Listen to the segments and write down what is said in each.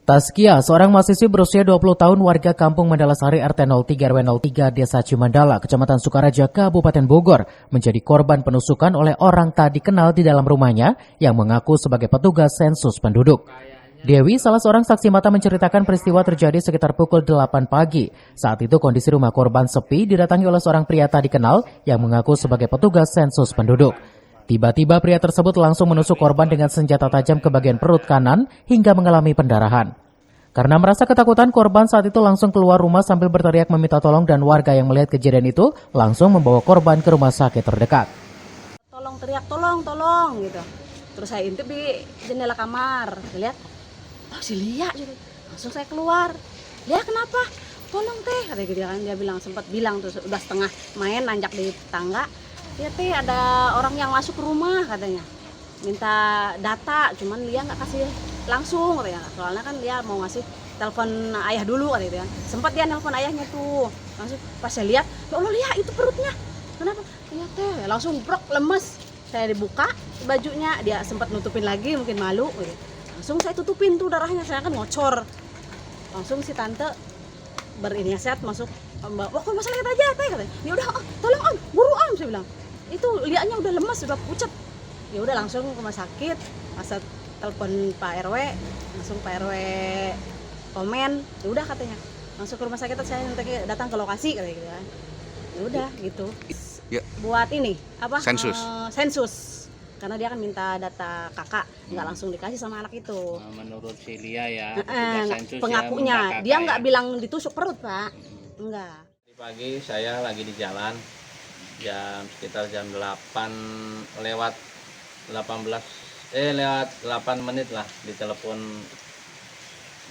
Taskia, seorang mahasiswi berusia 20 tahun warga kampung Mandalasari RT 03 RW 03 Desa Cimandala, Kecamatan Sukaraja, Kabupaten Bogor, menjadi korban penusukan oleh orang tak dikenal di dalam rumahnya yang mengaku sebagai petugas sensus penduduk. Dewi, salah seorang saksi mata, menceritakan peristiwa terjadi sekitar pukul 8 pagi. Saat itu kondisi rumah korban sepi didatangi oleh seorang pria tak dikenal yang mengaku sebagai petugas sensus penduduk. Tiba-tiba pria tersebut langsung menusuk korban dengan senjata tajam ke bagian perut kanan hingga mengalami pendarahan. Karena merasa ketakutan, korban saat itu langsung keluar rumah sambil berteriak meminta tolong dan warga yang melihat kejadian itu langsung membawa korban ke rumah sakit terdekat. Tolong, teriak tolong gitu. Terus saya intip di jendela kamar, lihat, oh si Lia gitu. Langsung saya keluar. Lia kenapa? Tolong teh, kata gitu kan. Dia bilang, sempat bilang tuh udah setengah main nanjak di tangga. Ya teh, ada orang yang masuk ke rumah katanya, minta data, cuman Lia nggak kasih langsung katanya, soalnya kan dia mau ngasih telepon ayah dulu katanya. Sempat dia nelpon ayahnya tuh, langsung pas saya lihat, ya Allah Lia itu perutnya, kenapa? Iya teh, langsung brok lemes. Saya dibuka bajunya, dia sempat nutupin lagi, mungkin malu gitu. Langsung saya tutupin tuh darahnya, saya kan ngocor. Langsung si tante berinisiat masuk, Mbak, wah kok masalah kita aja teh katanya. Ya udah, tolong om, buru om, saya bilang. Itu liatnya udah lemas, udah pucat. Ya udah langsung ke rumah sakit, masa telepon Pak RW, langsung Pak RW komen, ya udah katanya. Langsung ke rumah sakit, saya nanti datang ke lokasi katanya gitu kan. Ya udah gitu. Ya. Buat ini apa? Sensus. Sensus. Karena dia kan minta data kakak, nggak langsung dikasih sama anak itu. Menurut si Lia ya, sensus pengakunya, ya, dia nggak bilang ditusuk perut Pak, enggak. Pagi saya lagi di jalan, sekitar jam 8 lewat 8 menit lah, ditelepon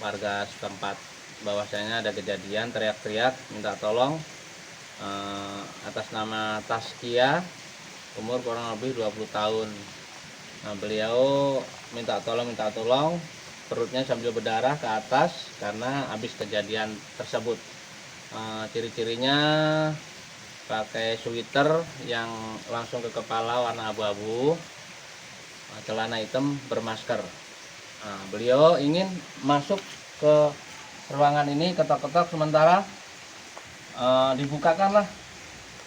warga setempat bahwasanya ada kejadian, teriak-teriak minta tolong atas nama Taskia, umur kurang lebih 20 tahun. Nah, beliau minta tolong, perutnya sambil berdarah ke atas karena habis kejadian tersebut. Ciri-cirinya pakai sweater yang langsung ke kepala warna abu-abu, celana hitam, bermasker. Nah, beliau ingin masuk ke ruangan ini, ketok-ketok sementara dibukakanlah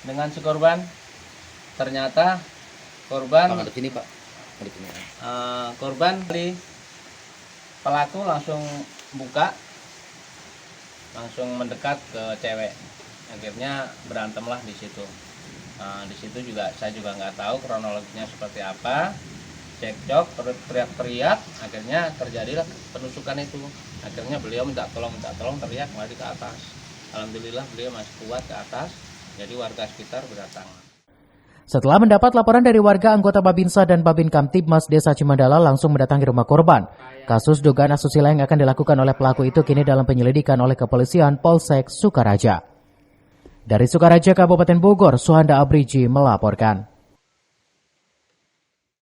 dengan si korban. Ternyata korban dari pelaku langsung buka, langsung mendekat ke cewek. Akhirnya berantemlah di situ. Di situ saya juga nggak tahu kronologinya seperti apa. Cekcok, teriak-teriak, akhirnya terjadilah penusukan itu. Akhirnya beliau minta tolong, teriak lari ke atas. Alhamdulillah beliau masih kuat ke atas. Jadi warga sekitar berdatangan. Setelah mendapat laporan dari warga, anggota Babinsa dan Babin Kamtibmas Desa Cimandala langsung mendatangi rumah korban. Kasus dugaan asusila yang akan dilakukan oleh pelaku itu kini dalam penyelidikan oleh kepolisian Polsek Sukaraja. Dari Sukaraja, Kabupaten Bogor, Suhanda Abriji melaporkan.